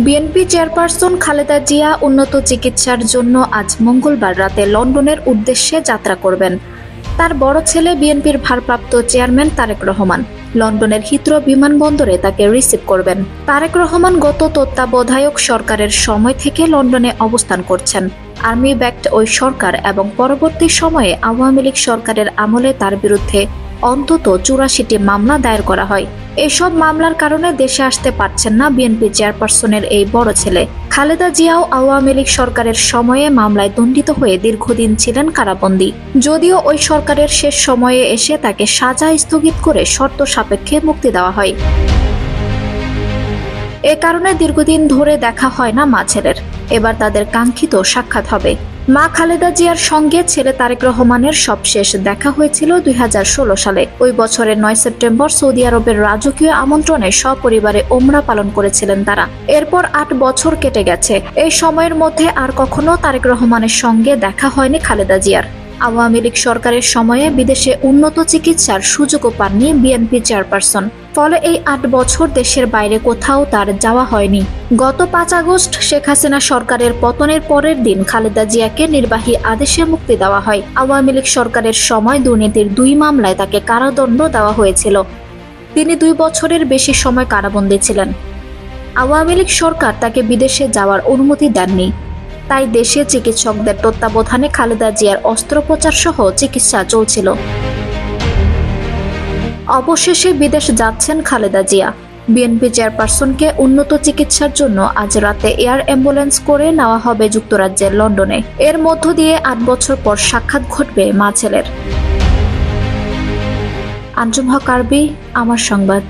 BNP chairperson Khaleda Zia উন্নত চিকিৎসার জন্য আজ মঙ্গলবার রাতে লন্ডনের উদ্দেশ্যে যাত্রা করবেন। তার বড় ছেলে বিএনপির ভারপ্রাপ্ত চেয়ারম্যান তারেক রহমান লন্ডনের হিথ্রো বিমানবন্দরে তাকে রিসিভ করবেন। তারেক রহমান গত তত্ত্বাবধায়ক সরকারের সময় থেকে লন্ডনে অবস্থান করছেন। আর্মি ব্যাকড ওই সরকার এবং পরবর্তী সময়ে আওয়ামী লীগ সরকারের আমলে তার বিরুদ্ধে অন্তত ৮৪টি মামলা দায়ের করা হয়। এসব মামলার কারণে দেশে আসতে পারছেন না বিএনপি চেয়ারপারসনের এই বড় ছেলে। খালেদা জিয়াও আওয়ামী লীগ সরকারের সময়ে মামলায় দণ্ডিত হয়ে দীর্ঘদিন ছিলেন কারাবন্দী। যদিও ওই সরকারের শেষ সময়ে এসে তাকে সাজা স্থগিত করে শর্ত সাপেক্ষে মুক্তি দেওয়া হয়। এ কারণে দীর্ঘদিন ধরে দেখা হয় না মা ছেলের। এবার তাদের কাঙ্ক্ষিত সাক্ষাৎ হবে। মা খালেদা জিয়ার সঙ্গে ছেলে তারেক রহমানের সবশেষ দেখা হয়েছিল ২০১৬ সালে। ওই বছরের ৯ সেপ্টেম্বর সৌদি আরবের রাজকীয় আমন্ত্রণে সপরিবারে ওমরা পালন করেছিলেন তারা। এরপর ৮ বছর কেটে গেছে। এই সময়ের মধ্যে আর কখনো তারেক রহমানের সঙ্গে দেখা হয়নি খালেদা জিয়ার। আওয়ামী লীগ সরকারের সময়ে বিদেশে উন্নত চিকিৎসার সুযোগও পাননি বিএনপি চেয়ারপারসন। ফলে এই ৮ বছর দেশের বাইরে কোথাও তার যাওয়া হয়নি। গত ৫ আগস্ট শেখ হাসিনা সরকারের পতনের পরের দিন খালেদা জিয়াকে নির্বাহী আদেশে মুক্তি দেওয়া হয়। আওয়ামী লীগ সরকারের সময় দুর্নীতির ২ মামলায় তাকে কারাদণ্ড দেওয়া হয়েছিল। তিনি ২ বছরের বেশি সময় কারাবন্দী ছিলেন। আওয়ামী লীগ সরকার তাকে বিদেশে যাওয়ার অনুমতি দেননি। তাই দেশে চিকিৎসকদের তত্ত্বাবধানে খালেদা জিয়ার অস্ত্রোপচার সহ চিকিৎসা চলছিল। অবশেষে বিদেশ যাচ্ছেন খালেদা জিয়া। বিএনপি চেয়ারপারসনকে উন্নত চিকিৎসার জন্য আজ রাতে এয়ার অ্যাম্বুলেন্স করে নেওয়া হবে যুক্তরাজ্যের লন্ডনে। এর মধ্য দিয়ে ৮ বছর পর সাক্ষাৎ ঘটবে মা ছেলের। আঞ্জুম হক আরবি, আমার সংবাদ।